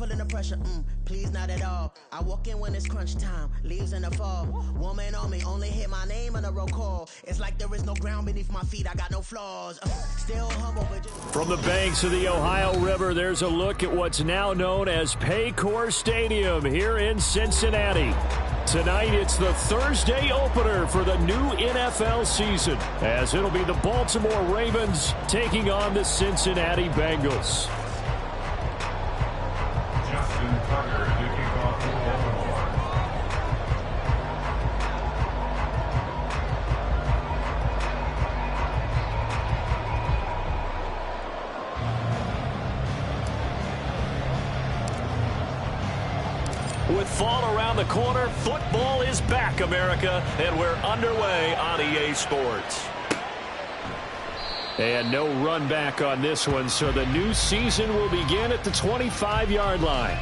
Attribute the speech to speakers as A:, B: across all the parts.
A: feeling the pressure, please not at all. I walk in when it's crunch time, leaves in the fall. Woman on me, only hit my name on a roll call. It's like there is no ground beneath my feet, I got no flaws. Still humble, but just...
B: From the banks of the Ohio River, there's a look at what's now known as Paycor Stadium here in Cincinnati. Tonight, it's the Thursday opener for the new NFL season, as it'll be the Baltimore Ravens taking on the Cincinnati Bengals.
C: Justin Tucker to kick off for Baltimore.
B: With fall around the corner, football is back, America, and we're underway on EA Sports. And no run back on this one, so the new season will begin at the 25-yard line.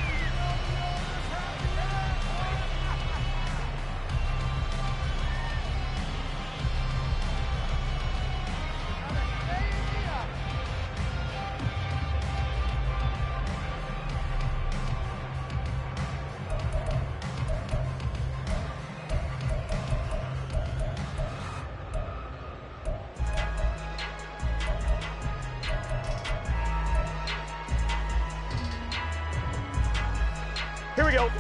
D: Here we go.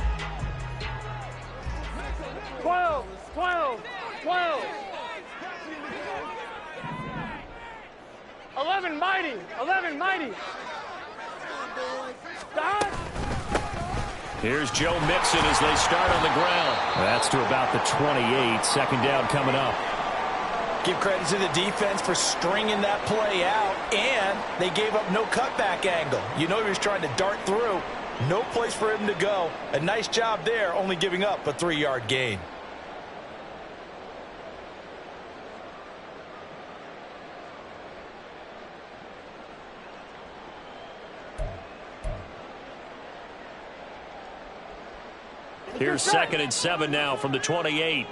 D: 12, 12, 12. 11 mighty, 11 mighty. Stop.
B: Here's Joe Mixon as they start on the ground. That's to about the 28. Second down coming up.
E: Give credit to the defense for stringing that play out, and they gave up no cutback angle. You know he was trying to dart through. No place for him to go. A nice job there, only giving up a 3-yard gain.
B: Here's 2nd and 7 now from the 28.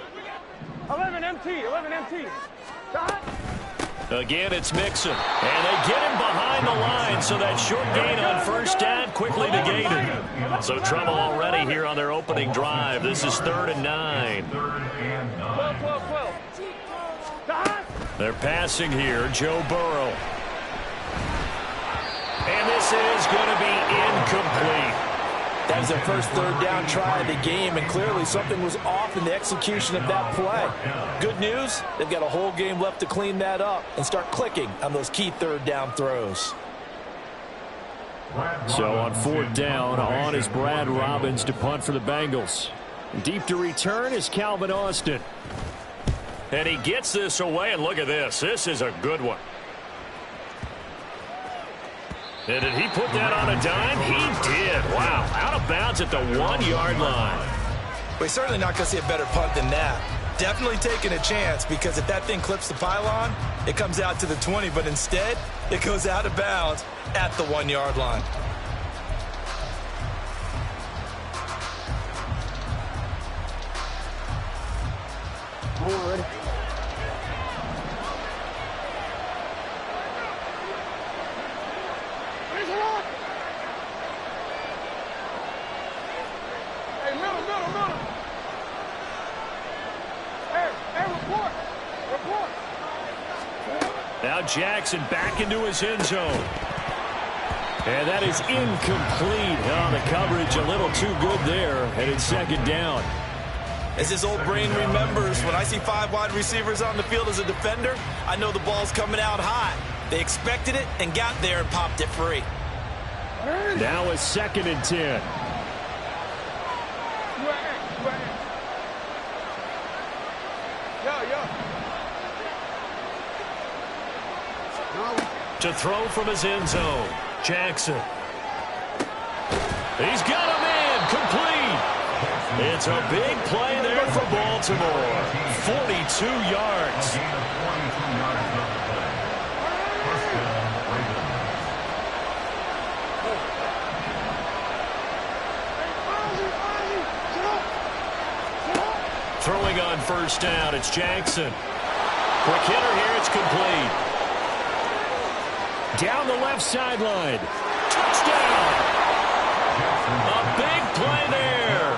D: 11 MT, 11 MT. Stop.
B: Again, it's Mixon. And they get him behind the line, so that short gain on first down quickly negated. So trouble already here on their opening drive. This is 3rd and 9.
D: 12, 12, 12. Stop.
B: They're passing here, Joe Burrow. And this is going to be incomplete.
E: That was their first 3rd down try of the game, and clearly something was off in the execution of that play. Good news, they've got a whole game left to clean that up and start clicking on those key 3rd down throws.
B: So on 4th down, on is Brad Robbins to punt for the Bengals. Deep to return is Calvin Austin. And he gets this away, and look at this. This is a good one. And did he put that on a dime? He did. Wow. Out of bounds at the 1-yard line.
E: We're certainly not going to see a better punt than that. Definitely taking a chance, because if that thing clips the pylon, it comes out to the 20, but instead, it goes out of bounds at the 1-yard line.
D: Forward.
B: Now Jackson back into his end zone. And that is incomplete. Oh, the coverage a little too good there. And it's 2nd down.
E: As his old brain remembers, when I see 5 wide receivers on the field as a defender, I know the ball's coming out high. They expected it and got there and popped it free.
B: Now it's 2nd and 10. To throw from his end zone, Jackson. He's got him in, complete. It's a big play there for Baltimore. 42 yards. Throwing on first down, it's Jackson. Quick hitter here, it's complete. Down the left sideline. Touchdown! A big play there.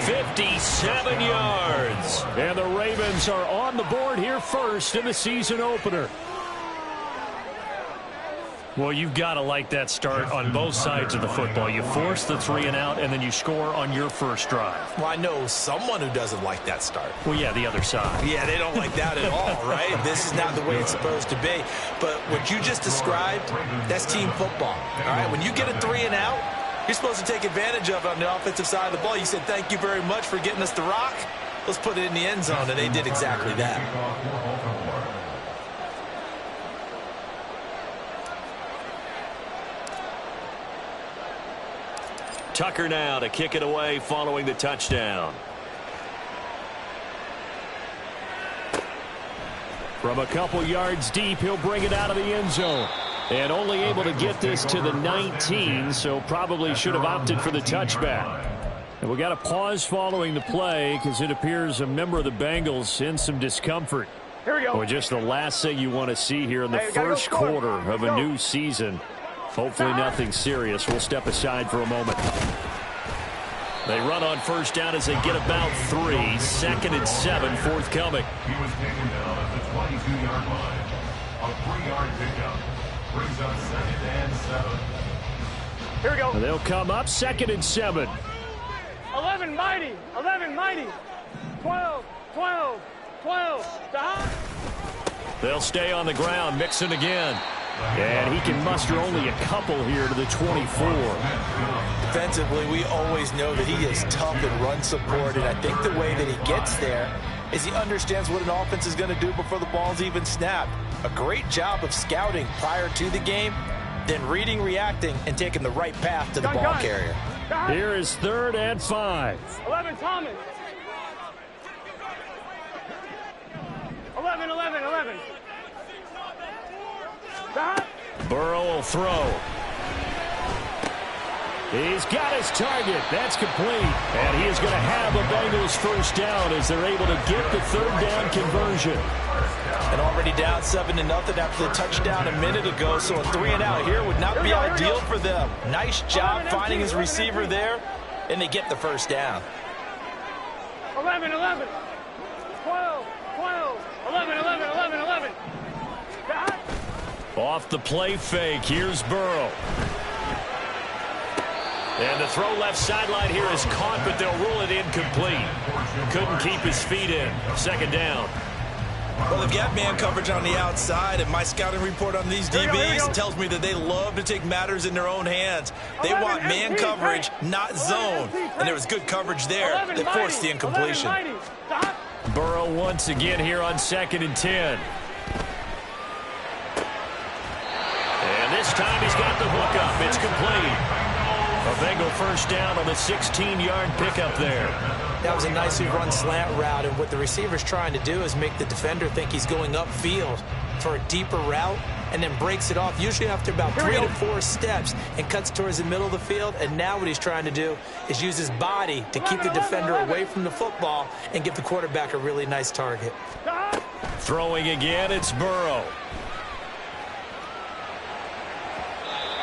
B: 57 yards. And the Ravens are on the board here first in the season opener. Well, you've got to like that start on both sides of the football. You force the 3 and out, and then you score on your first drive.
E: Well, I know someone who doesn't like that start.
B: Well, yeah, the other side.
E: Yeah, they don't like that at all, right? This is not the way it's supposed to be. But what you just described, that's team football, all right? When you get a 3 and out, you're supposed to take advantage of it on the offensive side of the ball. You said, thank you very much for getting us the rock. Let's put it in the end zone, and they did exactly that.
B: Tucker now to kick it away following the touchdown. From a couple yards deep, he'll bring it out of the end zone. And only able to get this to the 19, so probably should have opted for the touchback. And we got a pause following the play because it appears a member of the Bengals in some discomfort.
D: Here we go.
B: Well, just the last thing you want to see here in the first quarter of a new season. Hopefully nothing serious. We'll step aside for a moment. They run on first down as they get about 3. 2nd and 7 forthcoming.
C: He was taken down at the 22-yard line. A 3-yard pickup brings up 2nd and 7.
D: Here we go.
B: They'll come up 2nd and 7.
D: 11 mighty. 11 mighty. 12, 12, 12. Stop.
B: They'll stay on the ground. Mixon again. And he can muster only a couple here to the 24.
E: Defensively, we always know that he is tough in run support, and I think the way that he gets there is he understands what an offense is going to do before the ball's even snapped. A great job of scouting prior to the game, then reading, reacting, and taking the right path to the ball carrier.
B: Here is 3rd and 5.
D: 11 Thomas. 11, 11, 11.
B: Burrow will throw. He's got his target. That's complete. And he is going to have a Bengals first down as they're able to get the 3rd down conversion.
E: And already down 7-0 after the touchdown a minute ago, so a 3 and out here would not be ideal for them. Nice job finding his receiver there, and they get the first down.
D: 11, 11. 12, 12. 11, 11, 11, 11.
B: Off the play fake, here's Burrow. And the throw left sideline here is caught, but they'll rule it incomplete. Couldn't keep his feet in. 2nd down.
E: Well, they've got man coverage on the outside, and my scouting report on these DBs tells me that they love to take matters in their own hands. They want man coverage, not zone. And there was good coverage there that forced the incompletion.
B: Burrow once again here on 2nd and 10. And this time he's got the hook up. It's complete. A Bengal first down on the 16-yard pickup there.
E: That was a nicely run slant route, and what the receiver's trying to do is make the defender think he's going upfield for a deeper route and then breaks it off, usually after about 3 to 4 steps, and cuts towards the middle of the field. And now what he's trying to do is use his body to keep the defender away from the football and give the quarterback a really nice target.
B: Throwing again, it's Burrow.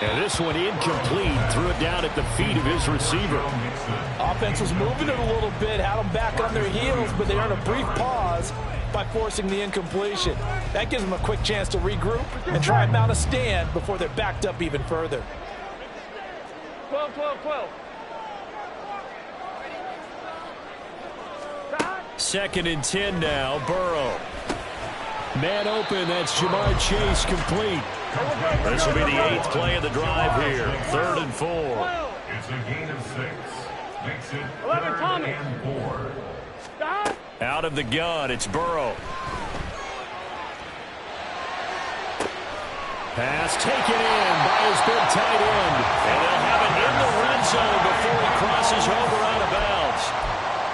B: And this one incomplete. Threw it down at the feet of his receiver.
E: Offense was moving it a little bit, had them back on their heels, but they earned a brief pause by forcing the incompletion. That gives them a quick chance to regroup and try and mount a stand before they're backed up even further.
D: 12, 12, 12.
B: 2nd and 10 now, Burrow. Man open, that's Jamar Chase complete. This will be the 8th play of the drive here. 3rd and 4.
C: It's a gain of 6. Makes it
D: 11
C: 3rd and 4.
B: Out of the gun, it's Burrow. Pass taken in by his big tight end. And they'll have it in the red zone before he crosses over out of bounds.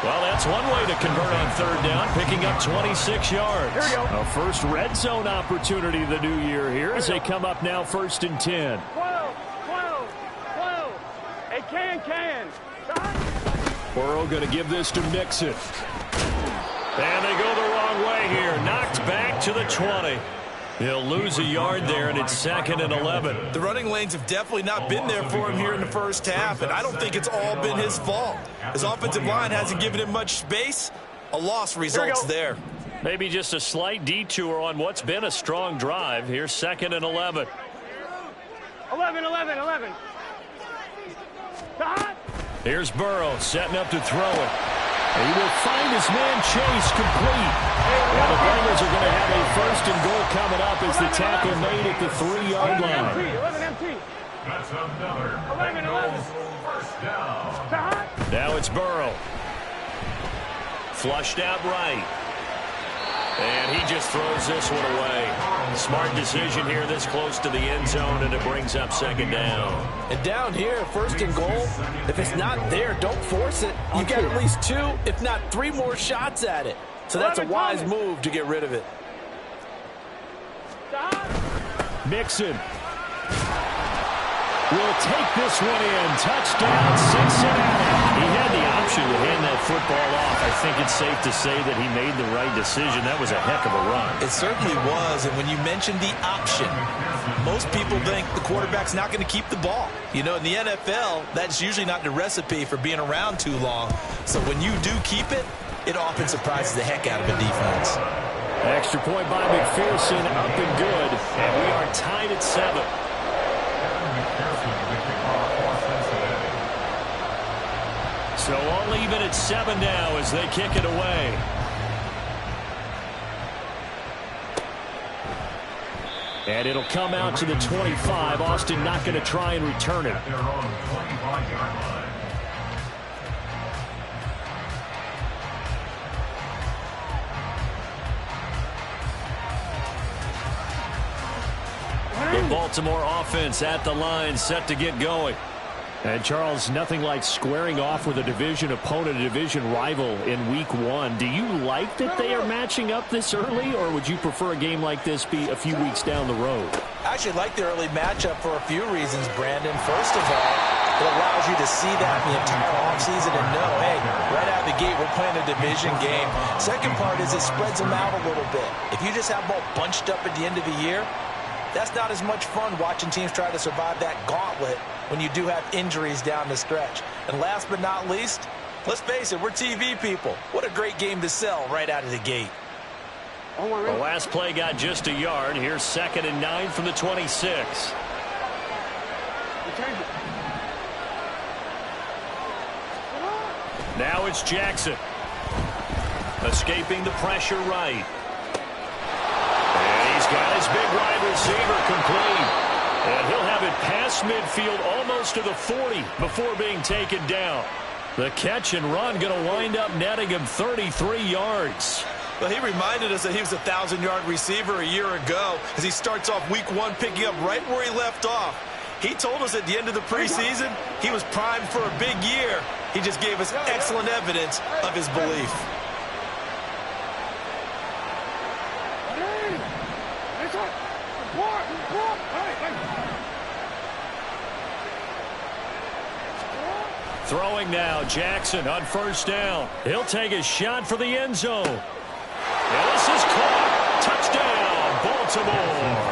B: Well, that's one way to convert on 3rd down, picking up 26 yards.
D: Here we go.
B: A first red zone opportunity of the new year here as they come up now 1st and 10.
D: 12, 12, 12. A can.
B: Burrow going to give this to Mixon. And they go the wrong way here. Knocked back to the 20. He'll lose a yard there, and it's 2nd and 11.
E: The running lanes have definitely not been there for him here in the first half, and I don't think it's all been his fault. His offensive line hasn't given him much space. A loss results there.
B: Maybe just a slight detour on what's been a strong drive. Here's 2nd and 11.
D: 11.
B: Here's Burrow setting up to throw it. He will find his man Chase complete. And the Bengals are going to have a 1st and goal coming up as the tackle made at the 3-yard line.
D: 11 MT.
C: That's another
D: 11.
C: first down.
B: Now it's Burrow. Flushed out right. And he just throws this one away. Smart decision here this close to the end zone, and it brings up 2nd down.
E: And down here, 1st and goal, if it's not there, don't force it. You got at least 2, if not 3 more shots at it. So that's a wise move to get rid of it.
B: Mixon will take this one in. Touchdown, Cincinnati. He had the option to hand that football off. I think it's safe to say that he made the right decision. That was a heck of a run.
E: It certainly was, and when you mentioned the option, most people think the quarterback's not going to keep the ball. You know, in the NFL, that's usually not the recipe for being around too long. So when you do keep it, it often surprises the heck out of a defense.
B: Extra point by McPherson, up and good, and we are tied at 7. So all even at 7 now as they kick it away. And it'll come out to the 25. Austin not going to try and return it.
C: At their own 25-yard line.
B: The Baltimore offense at the line, set to get going. And, Charles, nothing like squaring off with a division opponent, a division rival in Week 1. Do you like that they are matching up this early, or would you prefer a game like this be a few weeks down the road?
E: I actually like the early matchup for a few reasons, Brandon. First of all, it allows you to see that in the entire offseason and know, hey, right out of the gate, we're playing a division game. Second part is it spreads them out a little bit. If you just have them all bunched up at the end of the year, that's not as much fun watching teams try to survive that gauntlet when you do have injuries down the stretch. And last but not least, let's face it, we're TV people. What a great game to sell right out of the gate.
B: The last play got just a yard. Here's 2nd and 9 from the 26. Now it's Jackson. Escaping the pressure right. And he's got his big wide receiver complete. And he'll have it past midfield almost to the 40 before being taken down. The catch and run going to wind up netting him 33 yards.
E: Well, he reminded us that he was a 1,000-yard receiver a year ago as he starts off Week 1 picking up right where he left off. He told us at the end of the preseason he was primed for a big year. He just gave us excellent evidence of his belief.
B: Throwing now, Jackson on 1st down. He'll take a shot for the end zone. And this is caught. Touchdown, Baltimore.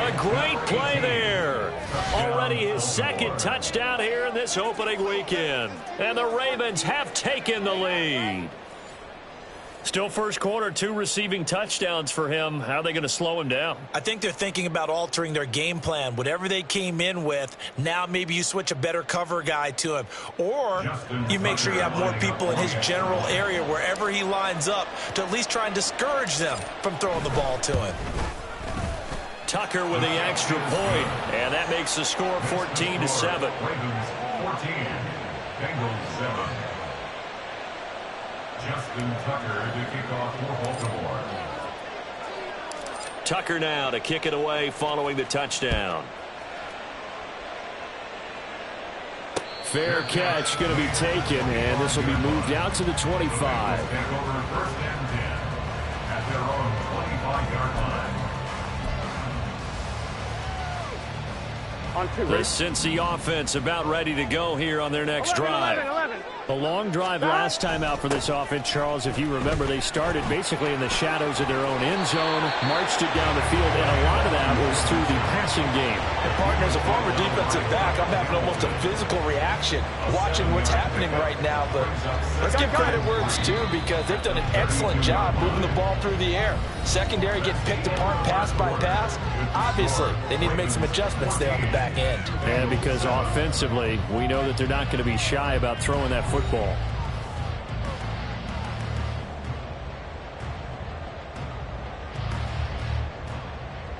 B: A great play there. Already his 2nd touchdown here in this opening weekend. And the Ravens have taken the lead. Still first quarter, 2 receiving touchdowns for him. How are they going to slow him down?
E: I think they're thinking about altering their game plan. Whatever they came in with, now maybe you switch a better cover guy to him. Or you make sure you have more people in his general area wherever he lines up to at least try and discourage them from throwing the ball to him.
B: Tucker with the extra point, and that makes the score 14-7.
C: Ravens 14, Bengals 7. Justin Tucker to kick off for Baltimore.
B: Tucker now to kick it away following the touchdown. Fair catch going to be taken, and this will be moved out to the 25.
C: Back over 1st and 10 at their own 25-yard line.
B: The Cincy offense about ready to go here on their next drive.
D: 11.
B: A long drive last time out for this offense, Charles. If you remember, they started basically in the shadows of their own end zone, marched it down the field, and a lot of that was through the passing game.
E: And partner, as a former defensive back, I'm having almost a physical reaction watching what's happening right now. But let's give credit where it's due, because they've done an excellent job moving the ball through the air. Secondary getting picked apart pass by pass. Obviously, they need to make some adjustments there on the back end.
B: And because offensively, we know that they're not going to be shy about throwing that football.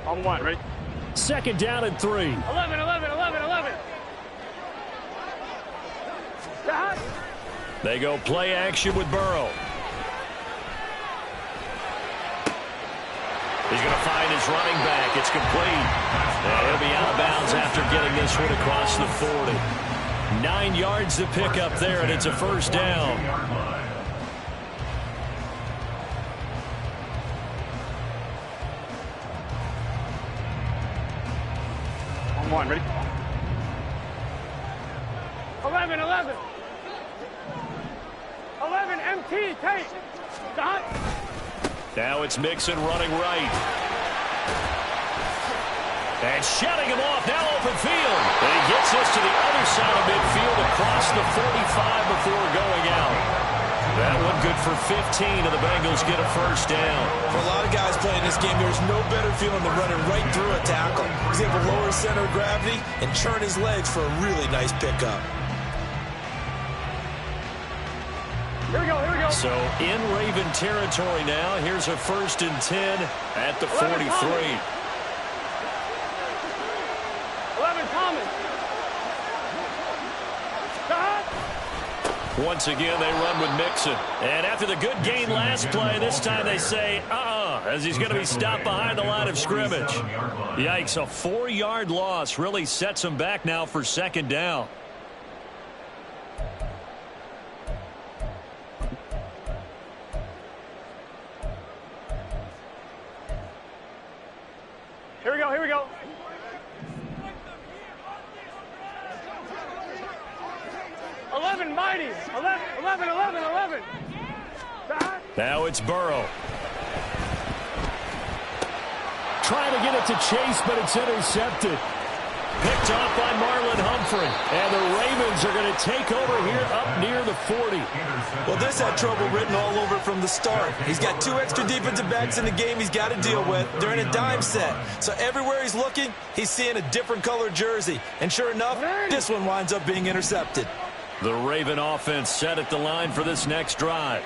D: On one, ready?
B: Second down and 3.
D: 11, 11, 11, 11.
B: They go play action with Burrow. He's going to find his running back. It's complete. And he'll be out of bounds after getting this one across the 40. 9 yards to pick up there, and it's a first down.
D: On one, ready? 11, 11. 11, MT, take. Dot.
B: Now it's Mixon running right. And shutting him off, now open field. And he gets this to the other side of midfield across the 45 before going out. That one good for 15, and the Bengals get a first down.
E: For a lot of guys playing this game, there's no better feeling than running right through a tackle. He's able to lower his center of gravity and churn his legs for a really nice pickup.
D: Here we go, here we go.
B: So in Raven territory now. Here's a 1st and 10 at the 43.
D: 11, Thomas.
B: Once again, they run with Mixon. And after the good gain last play, this time they say, as he's going to be stopped behind the line of scrimmage. Yikes, a 4-yard loss really sets him back now for second down.
D: Here we go, here we go. 11, mighty. 11, 11, 11, 11.
B: Now it's Burrow. Trying to get it to Chase, but it's intercepted. Picked off by Marlon Humphrey. And the Ravens are going to take over here up near the 40.
E: Well, this had trouble written all over from the start. He's got 2 extra defensive backs in the game he's got to deal with. They're in a dime set. So everywhere he's looking, he's seeing a different color jersey. And sure enough, this one winds up being intercepted.
B: The Raven offense set at the line for this next drive.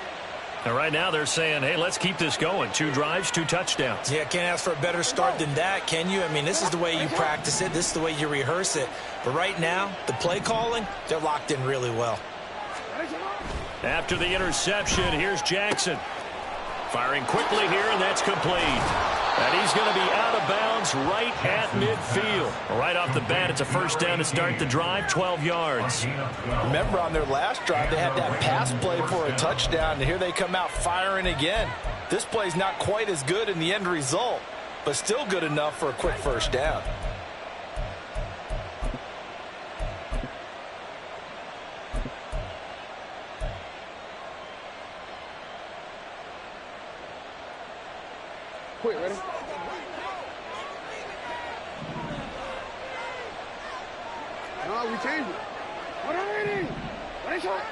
B: And right now they're saying, hey, let's keep this going. 2 drives, 2 touchdowns.
E: Yeah, can't ask for a better start than that, can you? I mean, this is the way you practice it. This is the way you rehearse it. But right now, the play calling, they're locked in really well.
B: After the interception, here's Jackson. Firing quickly here, and that's complete. And he's going to be out of bounds right at midfield. Right off the bat, it's a first down to start the drive, 12 yards.
E: Remember, on their last drive, they had that pass play for a touchdown, and here they come out firing again. This play's not quite as good in the end result, but still good enough for a quick first down.
D: Quick, ready? No, we changed it. What already? Ready, shot?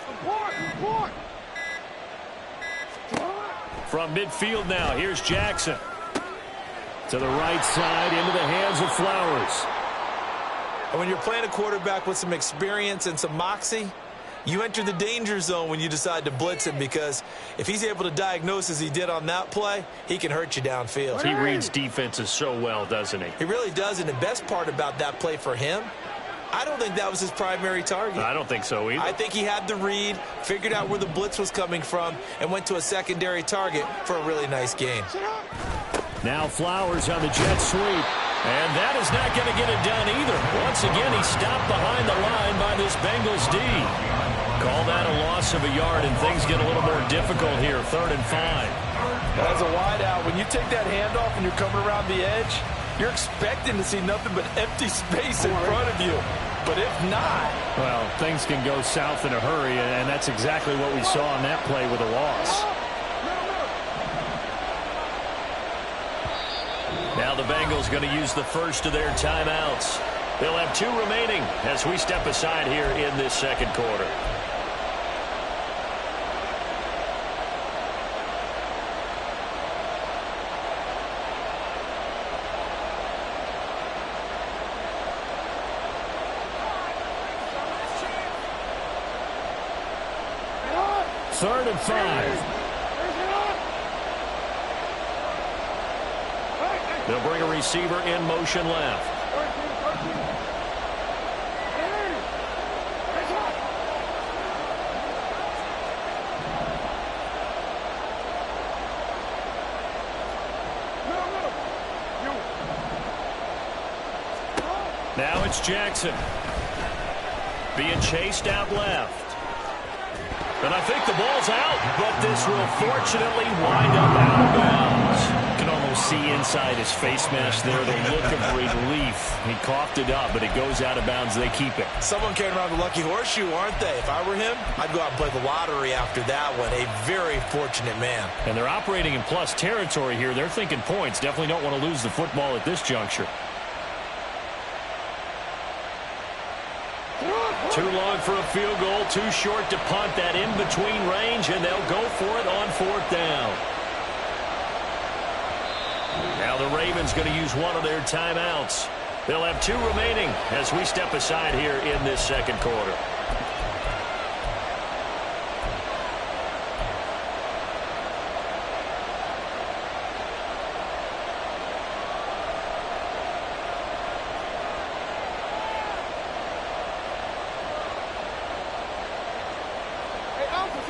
D: Support!
B: From midfield now, here's Jackson. To the right side, into the hands of Flowers.
E: And when you're playing a quarterback with some experience and some moxie, you enter the danger zone when you decide to blitz him, because if he's able to diagnose as he did on that play, he can hurt you downfield.
B: He reads defenses so well, doesn't he?
E: He really does, and the best part about that play for him, I don't think that was his primary target.
B: I don't think so either.
E: I think he had the read, figured out where the blitz was coming from, and went to a secondary target for a really nice gain.
B: Now Flowers on the jet sweep. And that is not going to get it done either. Once again, he's stopped behind the line by this Bengals D. Call that a loss of a yard, and things get a little more difficult here. 3rd and 5.
E: As a wideout, when you take that handoff and you're coming around the edge, you're expecting to see nothing but empty space in front of you. but if not...
B: Well, things can go south in a hurry, and that's exactly what we saw on that play with a loss. Now the Bengals going to use the first of their timeouts. They'll have 2 remaining as we step aside here in this second quarter. Third and 5. They'll bring a receiver in motion left. Now it's Jackson being chased out left. And I think the ball's out, but this will fortunately wind up out of bounds. You can almost see inside his face mask there the look of relief. He coughed it up, but it goes out of bounds. They keep it.
E: Someone came around the lucky horseshoe, aren't they? If I were him, I'd go out and play the lottery after that one. A very fortunate man. And they're operating in plus territory here. They're thinking points. Definitely don't want to lose the football at this juncture. Too long for a field goal, too short to punt that in-between range, and they'll go for it on 4th down. Now the Ravens going to use one of their timeouts. They'll have 2 remaining as we step aside here in this second quarter.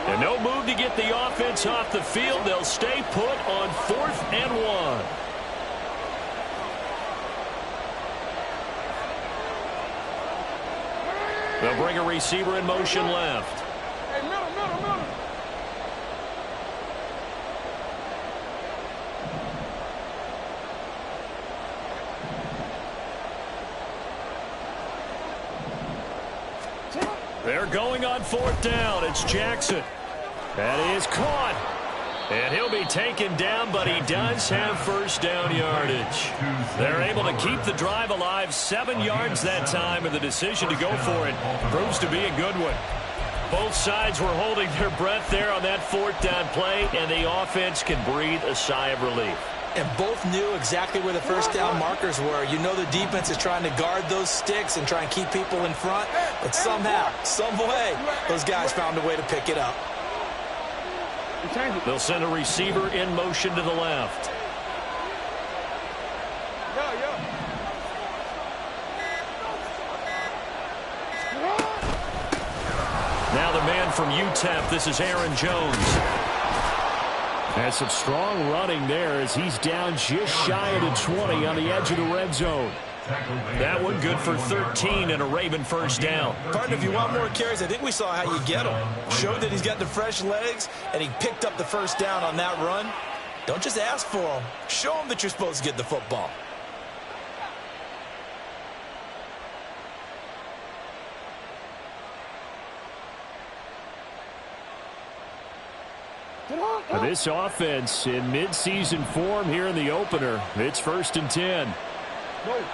E: And no move to get the offense off the field. They'll stay put on 4th and 1. They'll bring a receiver in motion left.
D: Hey, middle.
B: They're going on 4th down. It's Jackson. That is caught. And he'll be taken down, but he does have first down yardage. They're able to keep the drive alive, 7 yards that time, and the decision to go for it proves to be a good one. Both sides were holding their breath there on that 4th down play, and the offense can breathe a sigh of relief.
E: And both knew exactly where the first down markers were. You know the defense is trying to guard those sticks and try and keep people in front, but somehow, some way, those guys found a way to pick it up.
B: They'll send a receiver in motion to the left. Now the man from UTEP, this is Aaron Jones. Has some strong running there as he's down just shy of the 20 on the edge of the red zone. That one good for 13 and a Raven first down.
E: Partner, if you want more carries, I think we saw how you get them. Showed that he's got the fresh legs, and he picked up the first down on that run. Don't just ask for them. Show them that you're supposed to get the football.
B: This offense in midseason form here in the opener. It's 1st and 10.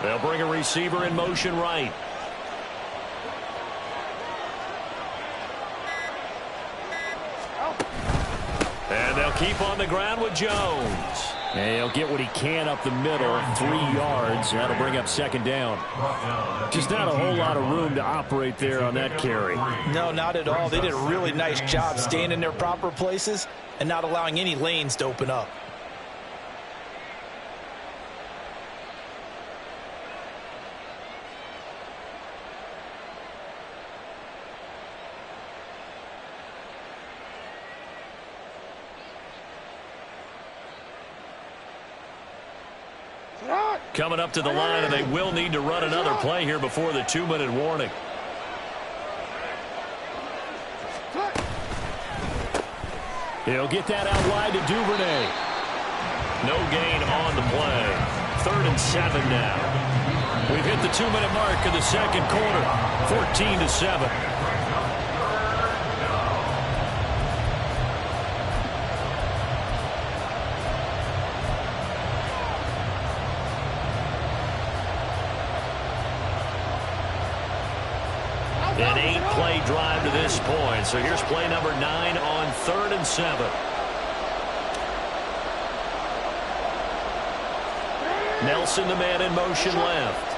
B: They'll bring a receiver in motion right. And they'll keep on the ground with Jones. And he'll get what he can up the middle, 3 yards. That'll bring up 2nd down. Just not a whole lot of room to operate there on that carry.
E: No, not at all. They did a really nice job staying in their proper places and not allowing any lanes to open up.
B: Coming up to the line, and they will need to run another play here before the 2-minute warning. He'll get that out wide to Duvernay. No gain on the play. 3rd and 7 now. We've hit the 2-minute mark of the second quarter, 14-7. An 8-play drive to this point. So here's play number 9 on 3rd and 7. Nelson, the man in motion left.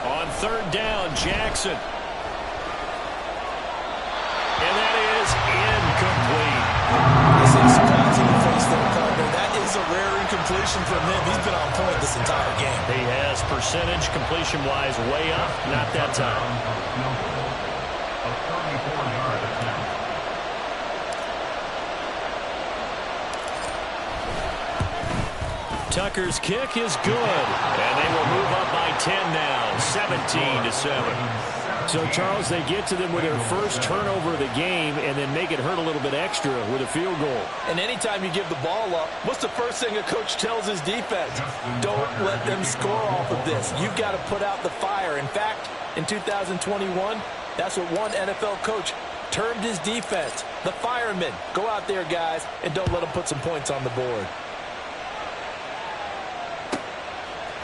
B: On 3rd down, Jackson. And that is incomplete.
E: This is surprising to face their partner. That is a rare incompletion from him. He's been on point this entire game.
B: He has percentage completion-wise way up. Not that time.
C: A 34-yard attempt.
B: Tucker's kick is good. And they will move up by 10 now, 17-7. So, Charles, they get to them with their first turnover of the game and then make it hurt a little bit extra with a field goal.
E: And anytime you give the ball up, what's the first thing a coach tells his defense? Don't let them score off of this. You've got to put out the fire. In fact, in 2021, that's what one NFL coach termed his defense. The firemen. Go out there, guys, and don't let them put some points on the board.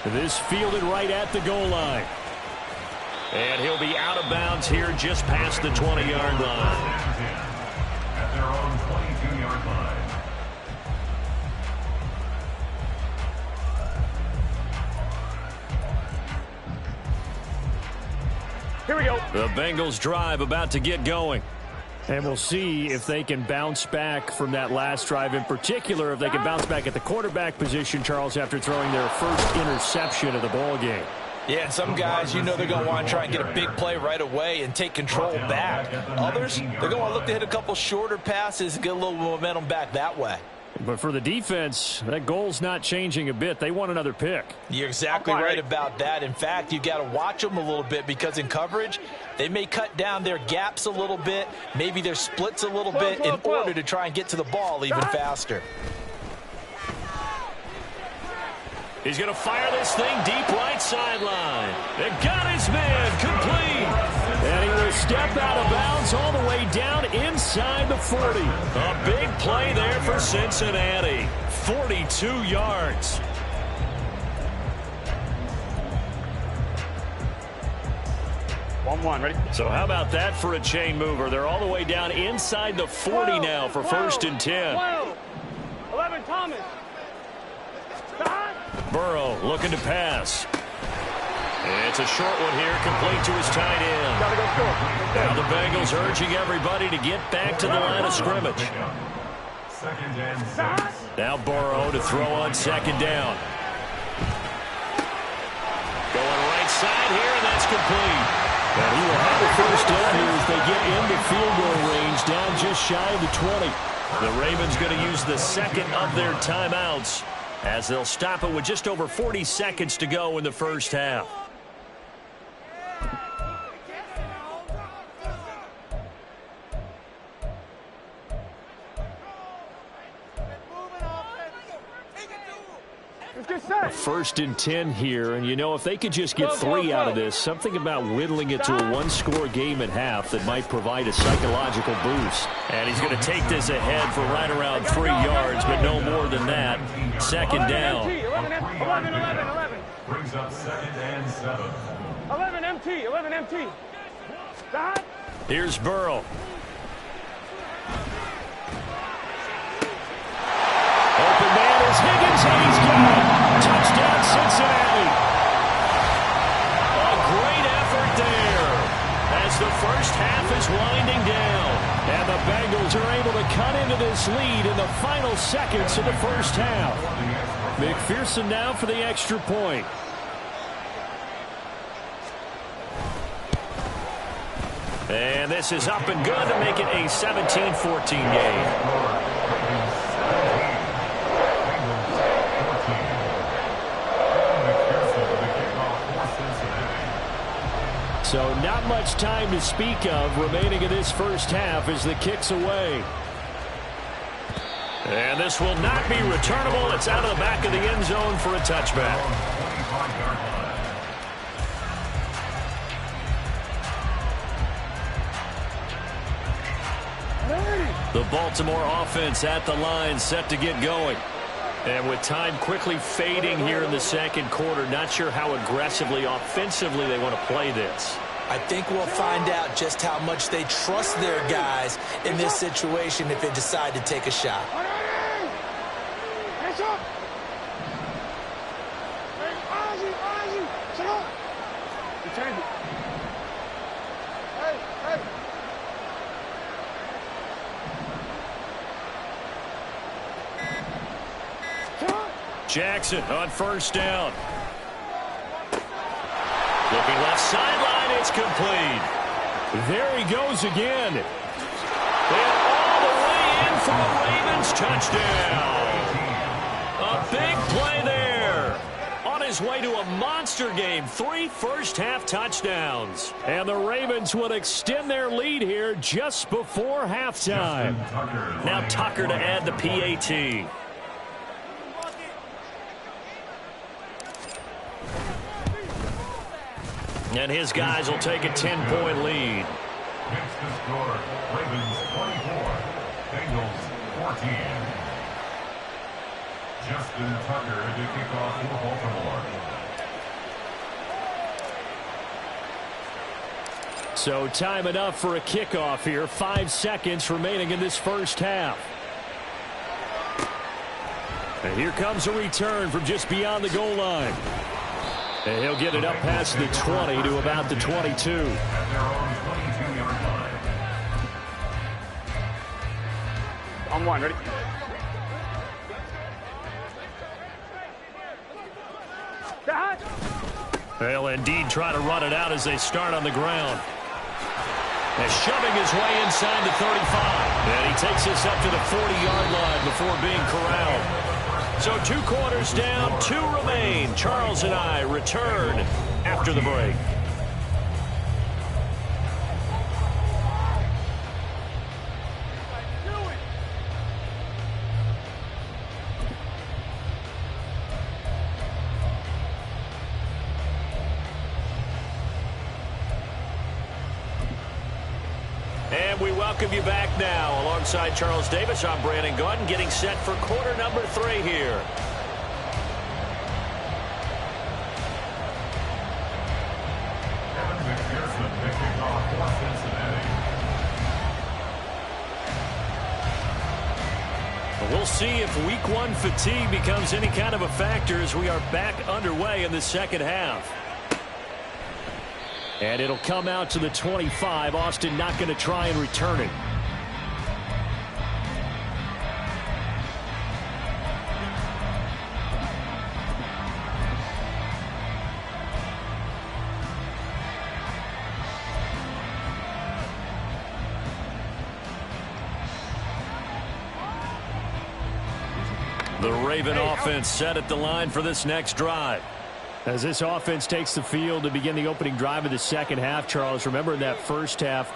B: This fielded right at the goal line. And he'll be out of bounds here just past the 20-yard line.
C: At their own 22-yard line.
B: Here we go. The Bengals drive about to get going. And we'll see if they can bounce back from that last drive. In particular, if they can bounce back at the quarterback position, Charles, after throwing their first interception of the ball game.
E: Yeah, and some guys, you know they're going to want to try and get a big play right away and take control back. Others, they're going to want to look to hit a couple shorter passes and get a little momentum back that way.
B: But for the defense, that goal's not changing a bit. They want another pick.
E: You're exactly right about that. In fact, you got to watch them a little bit because in coverage, they may cut down their gaps a little bit, maybe their splits a little bit in order to try and get to the ball even faster.
B: He's going to fire this thing deep right sideline. They got his man complete. And he will step out of bounds all the way down inside the 40. A big play there for Cincinnati. 42 yards.
D: Ready?
B: So how about that for a chain mover? They're all the way down inside the 40 now for 1st and 10.
D: 12, 11, Thomas.
B: Burrow looking to pass. It's a short one here, complete to his tight end.
D: Gotta go score.
B: Now the Bengals urging everybody to get back to the line of scrimmage.
C: 2nd and 6.
B: Now Burrow to throw on 2nd down. Going right side here, and that's complete. And he will have the first down here as they get into field goal range, down just shy of the 20. The Ravens going to use the second of their timeouts as they'll stop it with just over 40 seconds to go in the first half. First and 10 here, and you know, if they could just get 3 out of this, something about whittling it to a one-score game at half that might provide a psychological boost. And he's going to take this ahead for right around 3 yards, but no more than that. 2nd down.
D: 11.
C: Brings up 2nd and 7.
D: 11 MT. Stop.
B: Here's Burrow. Open man is Higgins, and he's got it. Touchdown, Cincinnati. A great effort there as the first half is winding down. And the Bengals are able to cut into this lead in the final seconds of the first half. McPherson now for the extra point. And this is up and good to make it a 17-14 game. So not much time to speak of remaining in this first half as the kick's away. And this will not be returnable. It's out of the back of the end zone for a touchback. The Baltimore offense at the line, set to get going. And with time quickly fading here in the second quarter, not sure how aggressively, offensively they want to play this.
E: I think we'll find out just how much they trust their guys in this situation if they decide to take a shot.
D: Hands up! Hey, Ozzy, sit up! You change it. Hey!
B: Jackson on first down. Looking left sideline, it's complete. There he goes again. And all the way in for a Ravens touchdown. A big play there. On his way to a monster game, 3 first-half touchdowns. And the Ravens will extend their lead here just before halftime. Now Tucker to add the PAT. And his guys will take a 10-point lead.
C: Makes the score Ravens 24, Bengals 14. Justin Tucker to kick off for Baltimore.
B: So time enough for a kickoff here. 5 seconds remaining in this first half. And here comes a return from just beyond the goal line. And he'll get it up past the 20 to about the 22.
C: At their own 22-yard line.
D: On one, ready?
B: They'll indeed try to run it out as they start on the ground. And shoving his way inside the 35. And he takes us up to the 40-yard line before being corralled. So 2 quarters down, 2 remain. Charles and I return after the break. And we welcome you back now. Alongside Charles Davis, I'm Brandon Gaudin, getting set for quarter number 3 here.
C: Evan McPherson to kick off for Cincinnati.
B: We'll see if week 1 fatigue becomes any kind of a factor as we are back underway in the second half. And it'll come out to the 25. Austin not going to try and return it. The Raven offense set at the line for this next drive. As this offense takes the field to begin the opening drive of the second half, Charles, remember in that first half,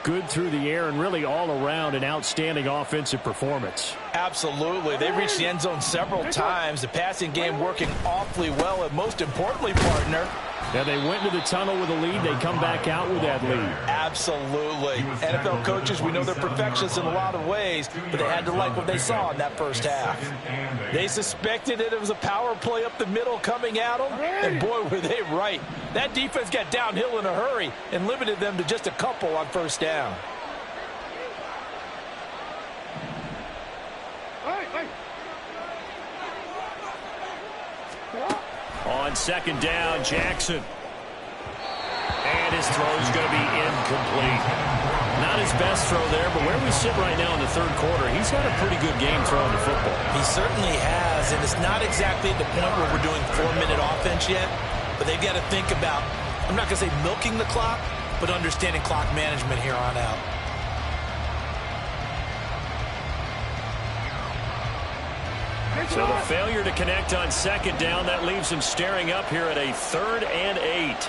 B: good through the air and really all around an outstanding offensive performance.
E: Absolutely. They reached the end zone several times. The passing game working awfully well, and most importantly, partner,
B: Yeah, they went into the tunnel with a lead. They come back out with that lead.
E: Absolutely. NFL coaches, we know they're perfectionists in a lot of ways, but they had to like what they saw in that first half. They suspected that it was a power play up the middle coming at them, and boy, were they right. That defense got downhill in a hurry and limited them to just a couple on first down.
B: On second down, Jackson. And his throw is going to be incomplete. Not his best throw there, but where we sit right now in the third quarter, he's had a pretty good game throwing the football.
E: He certainly has, and it's not exactly at the point where we're doing 4-minute offense yet, but they've got to think about, I'm not going to say milking the clock, but understanding clock management here on out.
B: So the failure to connect on second down, that leaves him staring up here at a 3rd and 8.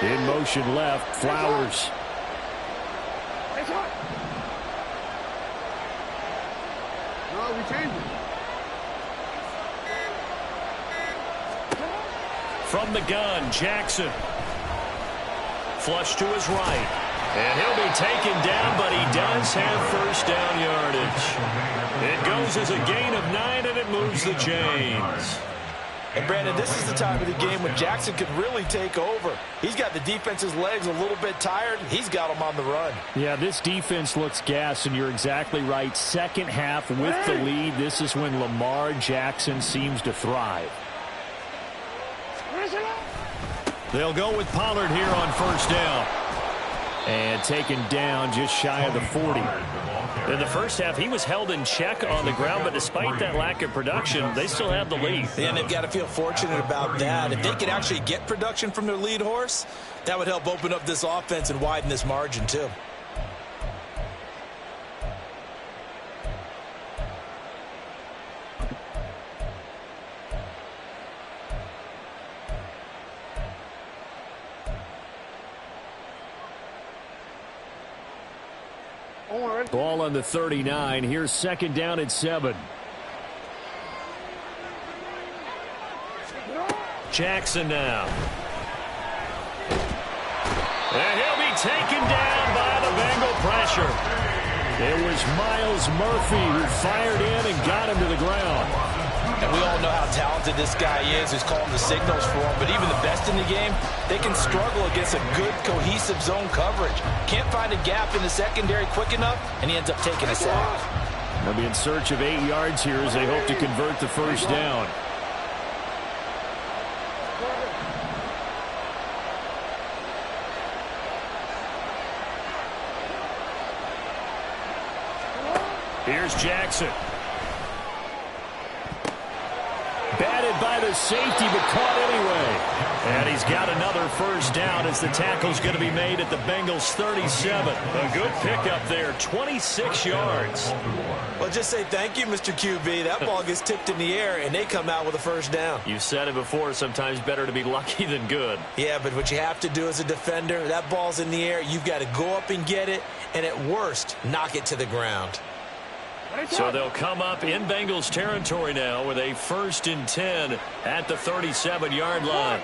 B: In motion left, Flowers.
D: No, we changed it.
B: From the gun, Jackson. Flush to his right. And he'll be taken down, but he does have first down yardage. It goes as a gain of 9, and it moves the chains.
E: And, Brandon, this is the time of the game when Jackson could really take over. He's got the defense's legs a little bit tired. He's got them on the run.
B: Yeah, this defense looks gassed, and you're exactly right. Second half with the lead, this is when Lamar Jackson seems to thrive. They'll go with Pollard here on first down. And taken down just shy of the 40. In the first half, he was held in check on the ground, but despite that lack of production, they still have the lead.
E: And they've got to feel fortunate about that. If they could actually get production from their lead horse, that would help open up this offense and widen this margin too.
B: Ball on the 39. Here's second down at 7. Jackson now. And he'll be taken down by the Bengal pressure. It was Myles Murphy who fired in and got him to the ground.
E: And we all know how talented this guy is who's calling the signals for him. But even the best in the game, they can struggle against a good, cohesive zone coverage. Can't find a gap in the secondary quick enough, and he ends up taking a sack.
B: They'll be in search of 8 yards here as they hope to convert the first down. Here's Jackson. Batted by the safety, but caught anyway. And he's got another first down as the tackle's going to be made at the Bengals' 37. A good pickup there, 26 yards.
E: Well, just say thank you, Mr. QB. That ball gets tipped in the air, and they come out with a first down.
B: You've said it before, sometimes better to be lucky than good.
E: Yeah, but what you have to do as a defender, that ball's in the air, you've got to go up and get it, and at worst, knock it to the ground.
B: So they'll come up in Bengals territory now with a 1st and 10 at the 37-yard line.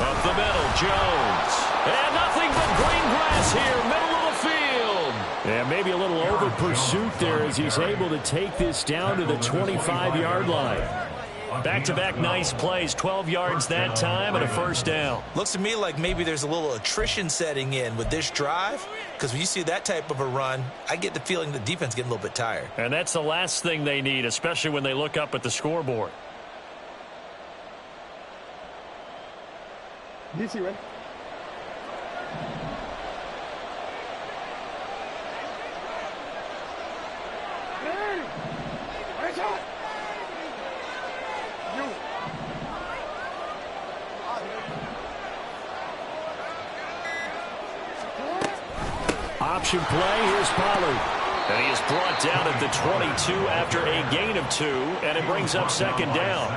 B: Up the middle, Jones. And nothing but green grass here, middle of the field. And maybe a little over pursuit there as he's able to take this down to the 25-yard line. Back-to-back nice plays, 12 yards that time and a first down.
E: Looks to me like maybe there's a little attrition setting in with this drive, because when you see that type of a run, I get the feeling the defense getting a little bit tired.
B: And that's the last thing they need, especially when they look up at the scoreboard.
D: DC, right?
B: Option play, here's Pollard. And he is brought down at the 22 after a gain of 2, and it brings up second down.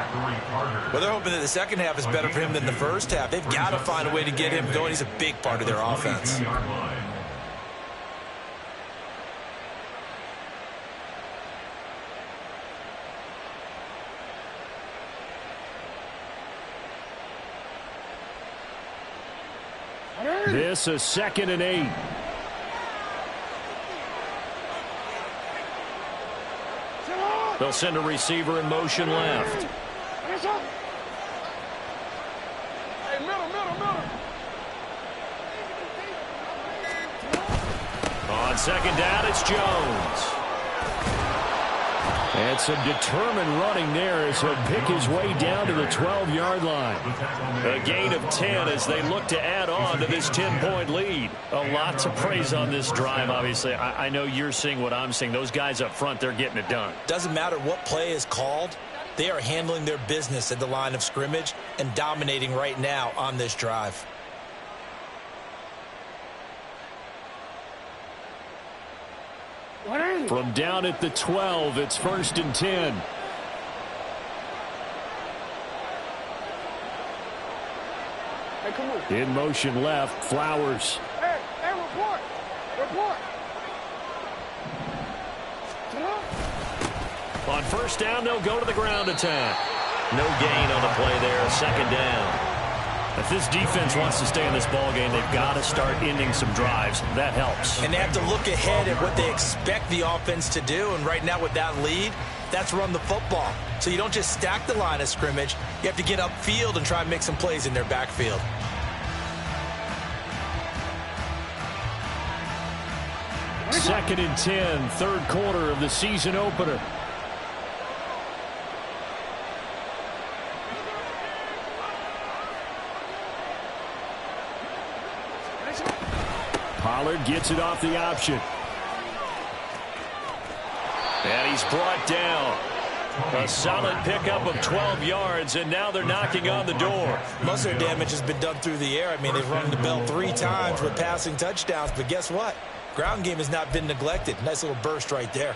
E: Well, they're hoping that the second half is better for him than the first half. They've got to find a way to get him going. He's a big part of their offense.
B: This is 2nd and 8. They'll send a receiver in motion left. On second down, it's Jones. And some determined running there as he'll pick his way down to the 12-yard line. A gain of 10 as they look to add on to this 10-point lead. A lot to praise on this drive, obviously. I know you're seeing what I'm seeing. Those guys up front, they're getting it done.
E: Doesn't matter what play is called. They are handling their business at the line of scrimmage and dominating right now on this drive.
B: From down at the 12, it's 1st and 10.
D: Hey, come on.
B: In motion left, Flowers.
D: Hey, report. Report.
B: On 1st down, they'll go to the ground attack. No gain on the play there, 2nd down. If this defense wants to stay in this ballgame, they've got to start ending some drives. That helps.
E: And they have to look ahead at what they expect the offense to do. And right now with that lead, that's run the football. So you don't just stack the line of scrimmage. You have to get upfield and try and make some plays in their backfield.
B: Second and 10, 3rd quarter of the season opener. Pollard gets it off the option. And he's brought down. A solid pickup of 12 yards, and now they're knocking on the door.
E: Most of their damage has been done through the air. I mean, they've rung the bell 3 times with passing touchdowns, but guess what? Ground game has not been neglected. Nice little burst right there.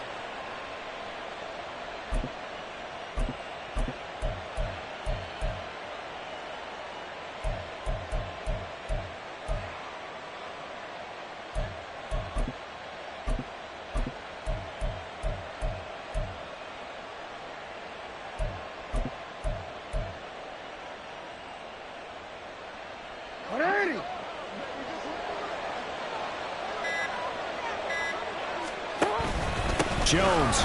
B: Jones.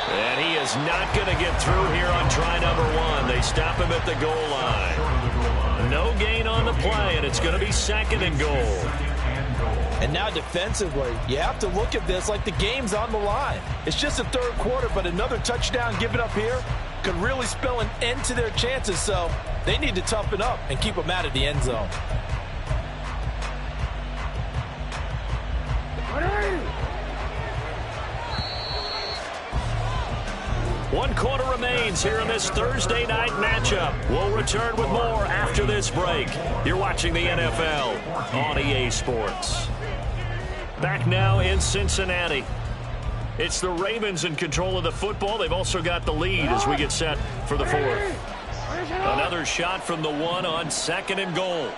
B: And he is not going to get through here on try number 1. They stop him at the goal line. No gain on the play, and it's going to be 2nd and goal.
E: And now defensively, you have to look at this like the game's on the line. It's just the 3rd quarter, but another touchdown given up here could really spell an end to their chances, so they need to toughen up and keep them out of the end zone.
B: One quarter remains here in this Thursday night matchup. We'll return with more after this break. You're watching the NFL on EA Sports. Back now in Cincinnati. It's the Ravens in control of the football. They've also got the lead as we get set for the 4th. Another shot from the 1 on 2nd and goal.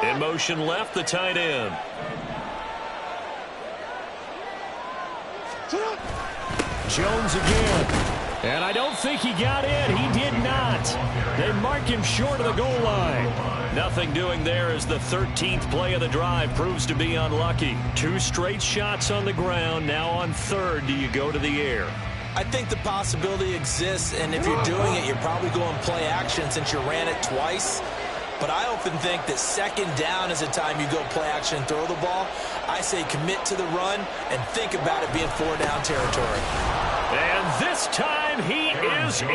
B: In motion left, the tight end. Jones again. And I don't think he got in. He did not. They mark him short of the goal line. Nothing doing there as the 13th play of the drive proves to be unlucky. 2 straight shots on the ground. Now on 3rd, do you go to the air?
E: I think the possibility exists, and if you're doing it, you're probably going play action since you ran it twice. But I often think that 2nd down is a time you go play action and throw the ball. I say commit to the run and think about it being 4-down territory.
B: And this time he is in.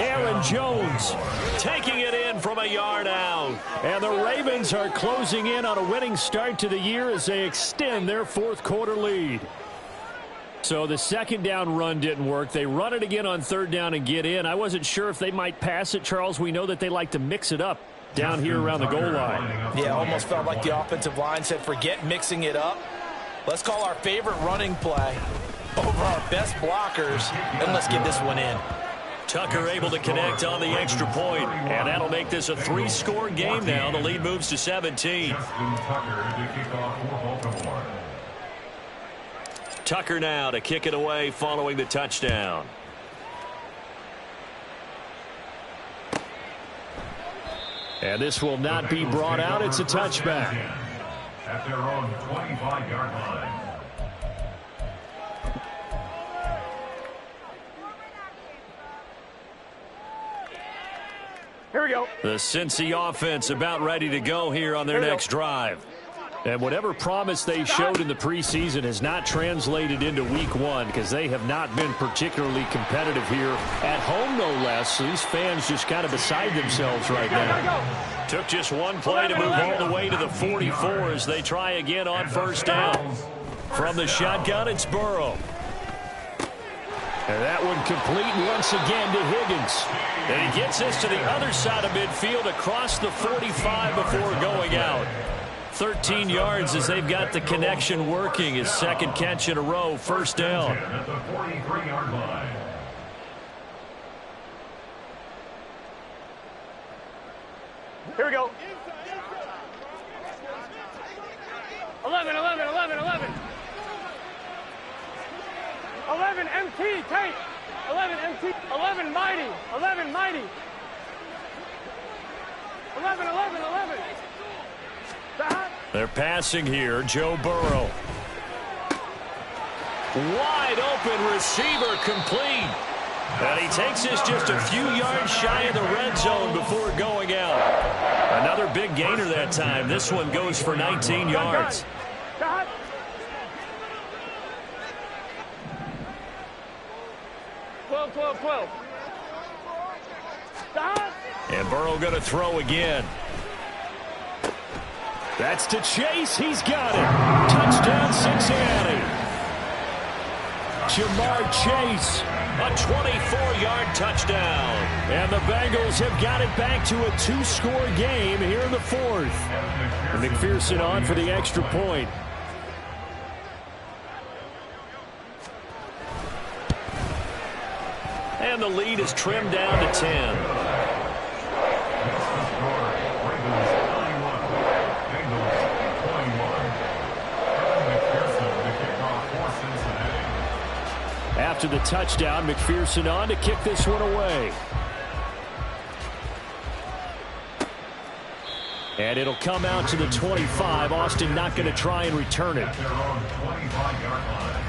B: Aaron Jones taking it in from a yard out. And the Ravens are closing in on a winning start to the year as they extend their 4th quarter lead. So the 2nd down run didn't work. They run it again on 3rd down and get in. I wasn't sure if they might pass it, Charles. We know that they like to mix it up down here around the goal line.
E: Yeah, almost felt like the offensive line said, forget mixing it up. Let's call our favorite running play over our best blockers, and let's get this one in.
B: Tucker able to connect on the extra point, and that'll make this a 3-score game now. The lead moves to 17. Tucker now to kick it away following the touchdown. And this will not be brought out. It's a touchback.
C: At their own 25-yard line.
D: Here we go.
B: The Cincy offense about ready to go here on their next drive. And whatever promise they showed in the preseason has not translated into week 1 because they have not been particularly competitive here at home, no less. So these fans just kind of beside themselves right now. Took just one play to move all the way to the 44 as they try again on 1st down. From the shotgun, it's Burrow. And that one complete once again to Higgins. And he gets this to the other side of midfield across the 45 before going out. 13 yards as they've got the connection working. His second catch in a row, first down.
C: At the 43-yard line.
D: Here we go. 11, 11, 11, 11. 11 MT, tight. 11 MT, 11 mighty, 11 mighty. 11, 11, 11.
B: They're passing here. Joe Burrow. Wide open receiver complete. And he takes this just a few yards shy of the red zone before going out. Another big gainer that time. This one goes for 19 yards.
D: 12, 12, 12.
B: And Burrow going to throw again. That's to Chase. He's got it. Touchdown, Cincinnati. Jamar Chase, a 24-yard touchdown. And the Bengals have got it back to a 2-score game here in the fourth. And McPherson on for the extra point. And the lead is trimmed down to 10. After the touchdown, McPherson on to kick this one away. And it'll come out to the 25. Austin not going to try and return it.
C: Their own 25-yard line.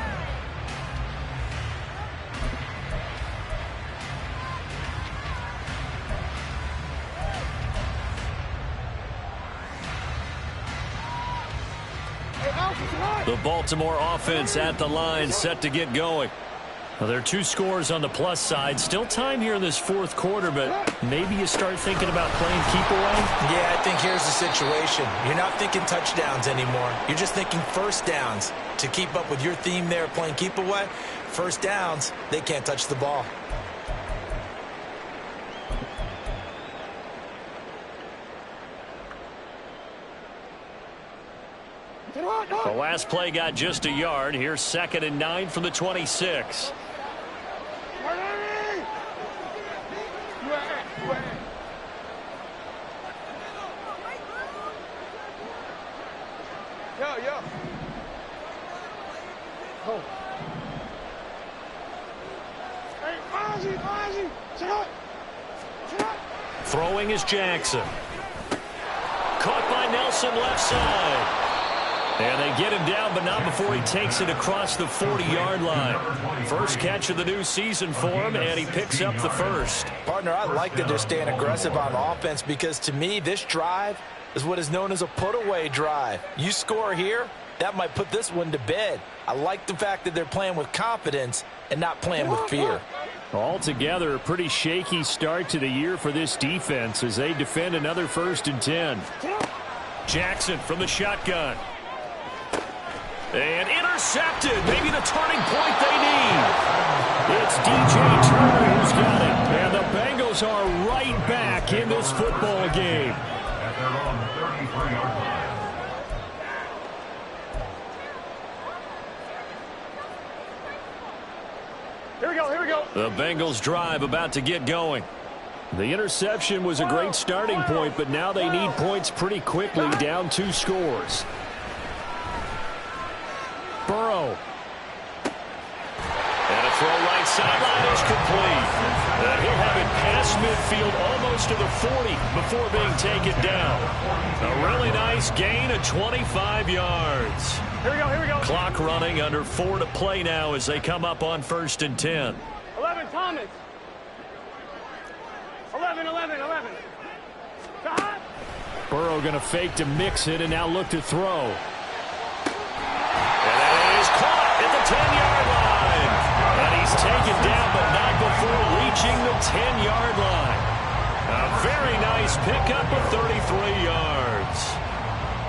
B: The Baltimore offense at the line, set to get going. Well, there are 2 scores on the plus side. Still time here in this fourth quarter, but maybe you start thinking about playing keep away?
E: Yeah, I think here's the situation. You're not thinking touchdowns anymore. You're just thinking first downs. To keep up with your theme there, playing keep away, first downs, they can't touch the ball.
B: The last play got just a yard. Here's 2nd and 9 from the 26.
D: Yo. Oh. Hey, Ozzy. Sit up.
B: Throwing is Jackson. Caught by Nelson left side. And they get him down, but not before he takes it across the 40-yard line. First catch of the new season for him, and he picks up the first.
E: Partner, I like that they're staying aggressive on offense because, to me, this drive is what is known as a put-away drive. You score here, that might put this one to bed. I like the fact that they're playing with confidence and not playing with fear.
B: Altogether, a pretty shaky start to the year for this defense as they defend another 1st and 10. Jackson from the shotgun. And intercepted. Maybe the turning point they need. It's DJ Turner who's got it. And the Bengals are right back in this football game.
C: At their own 33-yard line.
D: Here we go.
B: The Bengals drive about to get going. The interception was a great starting point, but now they need points pretty quickly, down 2 scores. Burrow. And a throw right sideline is complete. He'll have it past midfield almost to the 40 before being taken down. A really nice gain of 25 yards.
D: Here we go.
B: Clock running, under 4 to play now as they come up on 1st and 10.
D: 11, Thomas. 11.
B: Burrow going to fake to mix it and now look to throw. And that is caught at the 10-yard line. And he's taken down, but not before reaching the 10-yard line. A very nice pickup of 33 yards.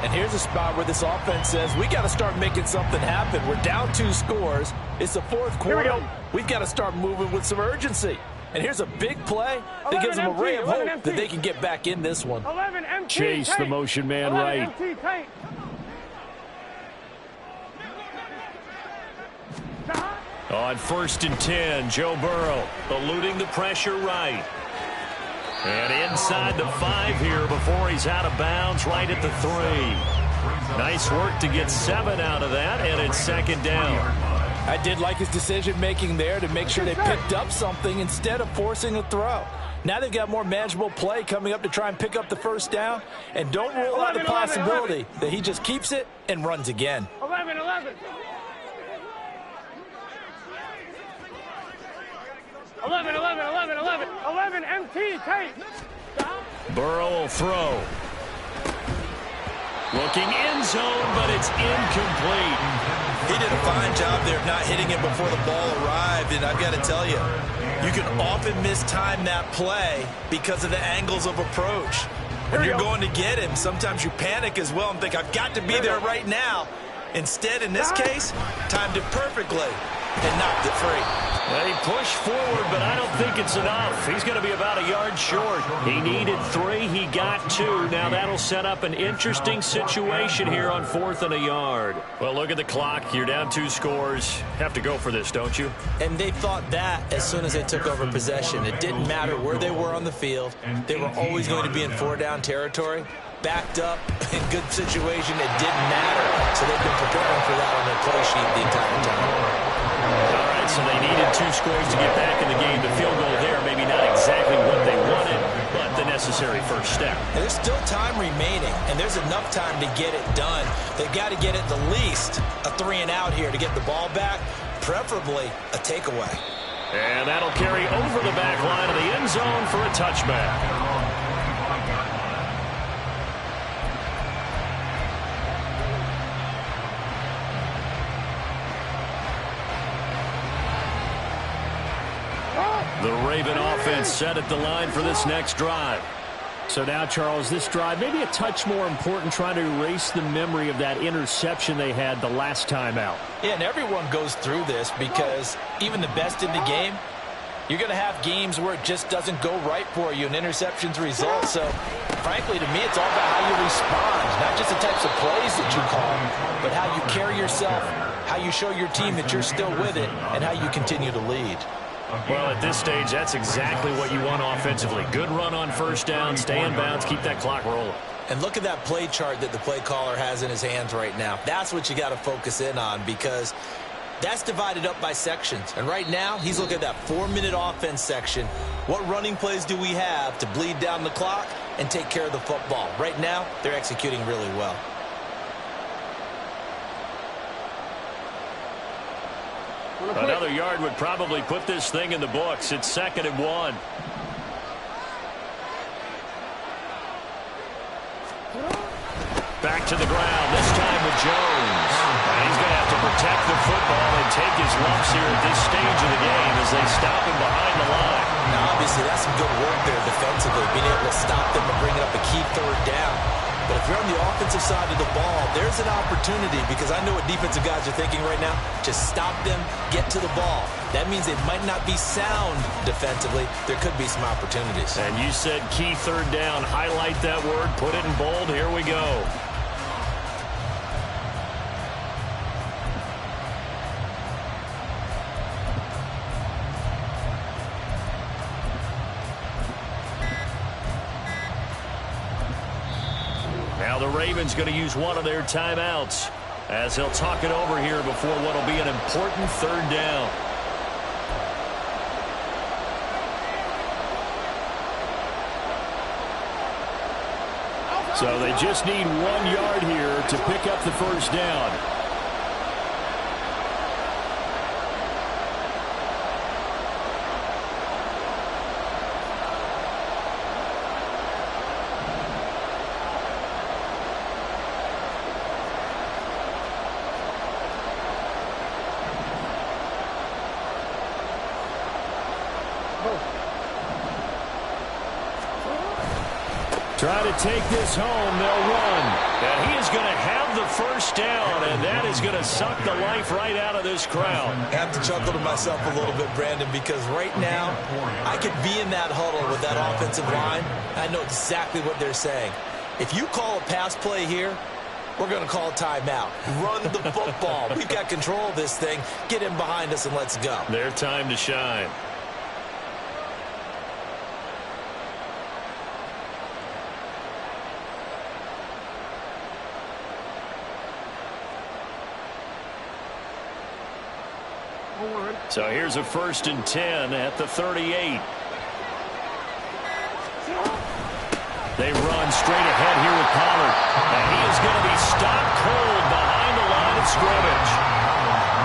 E: And here's a spot where this offense says, we got to start making something happen. We're down 2 scores. It's the 4th quarter. We've got to start moving with some urgency. And here's a big play that gives them a ray of hope that they can get back in this one.
B: Chase, the motion man right. On 1st and 10, Joe Burrow eluding the pressure right. And inside the 5 here before he's out of bounds right at the 3. Nice work to get 7 out of that, and it's 2nd down.
E: I did like his decision-making there to make sure they picked up something instead of forcing a throw. Now they've got more manageable play coming up to try and pick up the 1st down. And don't rule out the possibility that he just keeps it and runs again.
D: 11. 11 MT, tight.
B: Burrow will throw. Looking end zone, but it's incomplete.
E: He did a fine job there of not hitting it before the ball arrived, and I've got to tell you, you can often mistime that play because of the angles of approach. When you're going to get him, sometimes you panic as well and think, I've got to be there right now. Instead, in this case, timed it perfectly and knocked it free.
B: Well, he pushed forward, but I don't think it's enough. He's going to be about a yard short. He needed 3. He got 2. Now that'll set up an interesting situation here on 4th and a yard. Well, look at the clock. You're down 2 scores. Have to go for this, don't you?
E: And they thought that as soon as they took over possession. It didn't matter where they were on the field. They were always going to be in 4-down territory. Backed up, in good situation, it didn't matter. So they've been preparing for that on their play sheet the entire time.
B: All right, so they needed 2 scores to get back in the game. The field goal there, maybe not exactly what they wanted, but the necessary first step.
E: And there's still time remaining, and there's enough time to get it done. They've got to get at the least a 3-and-out here to get the ball back, preferably a takeaway.
B: And that'll carry over the back line of the end zone for a touchback. The Raven offense set at the line for this next drive. So now, Charles, this drive maybe a touch more important, trying to erase the memory of that interception they had the last time out.
E: Yeah, and everyone goes through this because even the best in the game, you're going to have games where it just doesn't go right for you, and interceptions result. So, frankly, to me, it's all about how you respond, not just the types of plays that you call, but how you carry yourself, how you show your team that you're still with it, and how you continue to lead.
B: Well, at this stage, that's exactly what you want offensively. Good run on 1st down, stay in bounds, keep that clock rolling.
E: And look at that play chart that the play caller has in his hands right now. That's what you got to focus in on, because that's divided up by sections. And right now, he's looking at that 4-minute offense section. What running plays do we have to bleed down the clock and take care of the football? Right now, they're executing really well.
B: Another yard would probably put this thing in the books. It's 2nd and 1. Back to the ground, this time with Jones. And he's going to have to protect the football and take his lumps here at this stage of the game as they stop him behind the line.
E: Now, obviously, that's some good work there defensively, being able to stop them and bring it up a key 3rd down. But if you're on the offensive side of the ball, there's an opportunity, because I know what defensive guys are thinking right now. Just stop them, get to the ball. That means they might not be sound defensively. There could be some opportunities.
B: And you said key 3rd down. Highlight that word, put it in bold. Here we go. Now the Ravens going to use one of their timeouts as he'll talk it over here before what will be an important 3rd down. So they just need 1 yard here to pick up the 1st down. Try to take this home. They'll run. And he is going to have the 1st down, and that is going to suck the life right out of this crowd.
E: I have to chuckle to myself a little bit, Brandon, because right now I could be in that huddle with that offensive line. I know exactly what they're saying. If you call a pass play here, we're going to call a timeout. Run the football. We've got control of this thing. Get him behind us and let's go.
B: Their time to shine. So here's a 1st and 10 at the 38. They run straight ahead here with Pollard. And he is going to be stopped cold behind the line of scrimmage.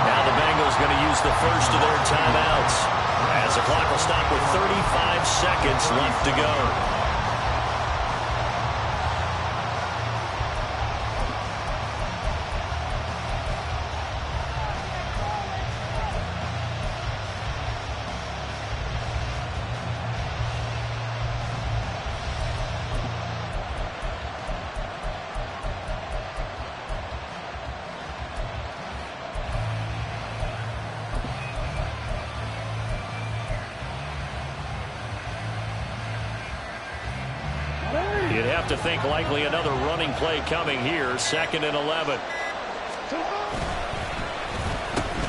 B: Now the Bengals going to use the first of their timeouts, as the clock will stop with 35 seconds left to go. You'd have to think likely another running play coming here. 2nd and 11.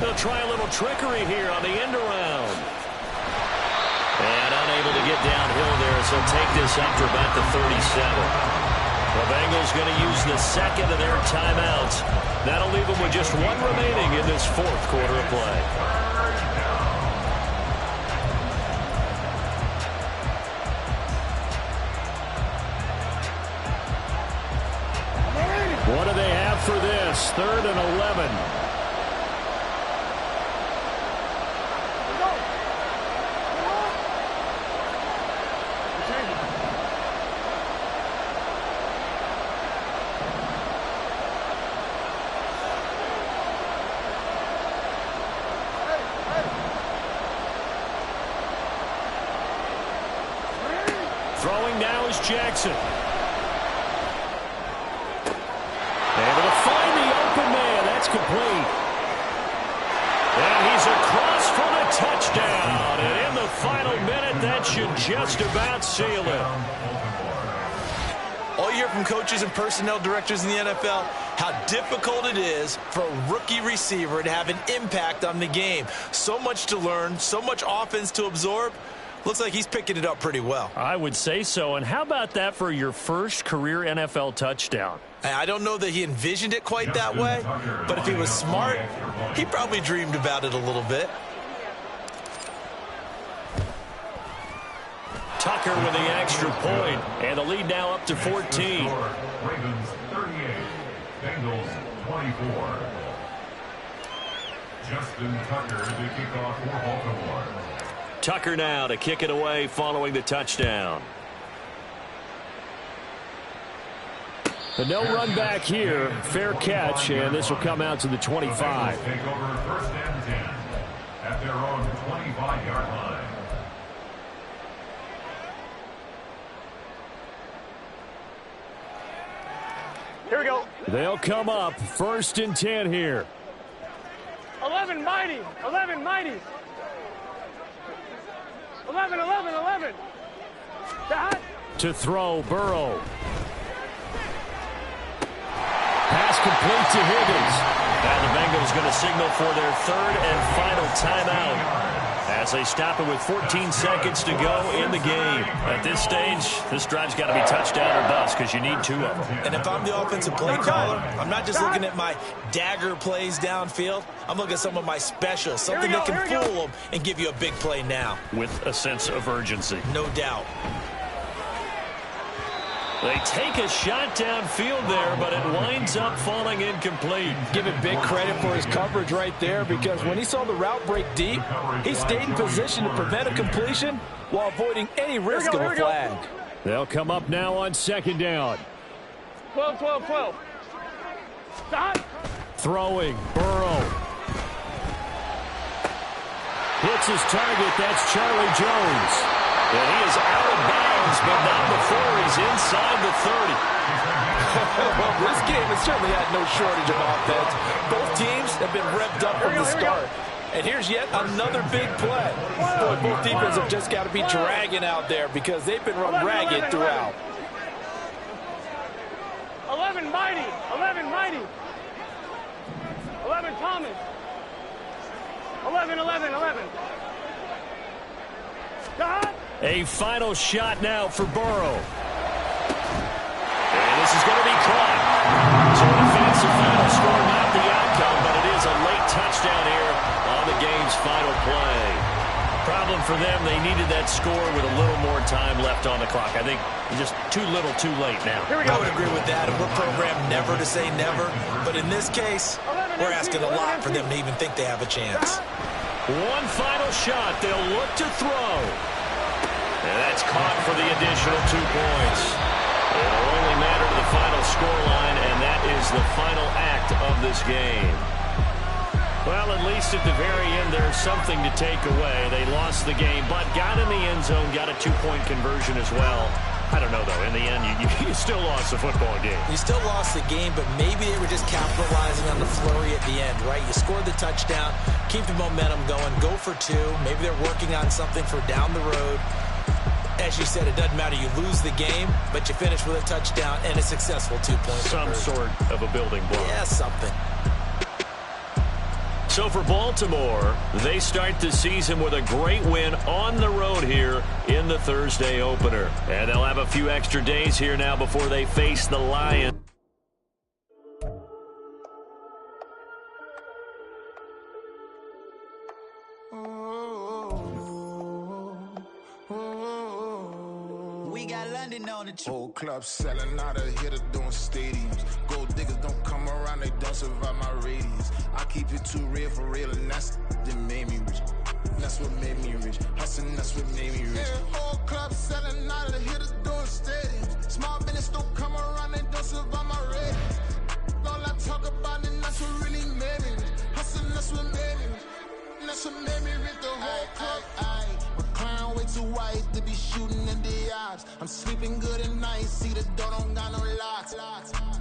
B: They'll try a little trickery here on the end around. And unable to get downhill there, so take this up to about the 37. The Bengals going to use the 2nd of their timeouts. That'll leave them with just one remaining in this 4th quarter of play. What do they have for this? 3rd and 11. Throwing now is Jackson. Able to find the open man. That's complete. And he's across for the touchdown. And in the final minute, that should just about seal it.
E: All you hear from coaches and personnel directors in the NFL, how difficult it is for a rookie receiver to have an impact on the game. So much to learn, so much offense to absorb. Looks like he's picking it up pretty well.
B: I would say so. And how about that for your first career NFL touchdown?
E: I don't know that he envisioned it quite that way, but if he was smart, he probably dreamed about it a little bit.
B: Tucker with the extra point, and the lead now up to 14.
C: Ravens 38, Bengals 24. Justin Tucker to kick off for Baltimore.
B: Tucker now to kick it away following the touchdown. But no run back here. Fair catch, and this will come out to the 25.
C: Take over 1st and 10 at their own 25-yard line.
D: Here we go.
B: They'll come up 1st and 10 here.
D: 11 mighty. 11 mighty. 11, 11, 11. Dot.
B: To throw, Burrow. Pass complete to Higgins. And the Bengals going to signal for their 3rd and final timeout as they stop it with 14 seconds to go in the game. At this stage, this drive's got to be touchdown or bust because you need 2 of them.
E: And if I'm the offensive play caller, I'm not just looking at my dagger plays downfield. I'm looking at some of my specials, something that can fool them and give you a big play now.
B: With a sense of urgency.
E: No doubt.
B: They take a shot downfield there, but it winds up falling incomplete.
F: Give it big credit for his coverage right there, because when he saw the route break deep, he stayed in position to prevent a completion while avoiding any risk of a flag.
B: They'll come up now on 2nd down.
D: 12, 12, 12. Dot.
B: Throwing, Burrow. Hits his target, that's Charlie Jones. And he is out of bounds, but not before he's inside the 30.
F: Well, this game has certainly had no shortage of offense. Both teams have been revved up from the start. And here's yet another big play. Boy, both defenses have just got to be dragging out there because they've been run ragged throughout.
D: 11 mighty. 11 mighty. 11, Thomas. 11. Stop.
B: A final shot now for Burrow. And this is going to be caught. So an offensive final score, not the outcome, but it is a late touchdown here on the game's final play. Problem for them, they needed that score with a little more time left on the clock. I think just too little, too late now.
E: I would agree with that, and we're programmed never to say never. But in this case, we're asking a lot for them to even think they have a chance.
B: One final shot. They'll look to throw. And that's caught for the additional 2 points. It'll only matter to the final scoreline, and that is the final act of this game. Well, at least at the very end, there's something to take away. They lost the game, but got in the end zone, got a 2-point conversion as well. I don't know, though. In the end, you still lost the football game.
E: You still lost the game, but maybe they were just capitalizing on the flurry at the end, right? You scored the touchdown, keep the momentum going, go for 2. Maybe they're working on something for down the road. As you said, it doesn't matter. You lose the game, but you finish with a touchdown and a successful 2-point
B: Some sort of a building block.
E: Yeah, something.
B: So for Baltimore, they start the season with a great win on the road here in the Thursday opener. And they'll have a few extra days here now before they face the Lions.
G: We got London on the
H: whole club selling out of here to doing stadiums. Gold diggers don't come around, they don't survive my radius. I keep it too real for real, and that's that made me rich. That's what made me rich. Hustling, that's what made me rich. Yeah, whole club selling out of here to doing stadiums. Small business don't come around, they don't survive my radius. All I talk about, and that's what really made me rich. Hustling, that's what made me rich. That's what made me rich. The whole club. My clown way too white to be shooting in the eyes. I'm sleeping good at night, see the door don't got no locks.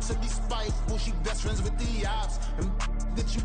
H: To be spiteful, she best friends with the ops. And that you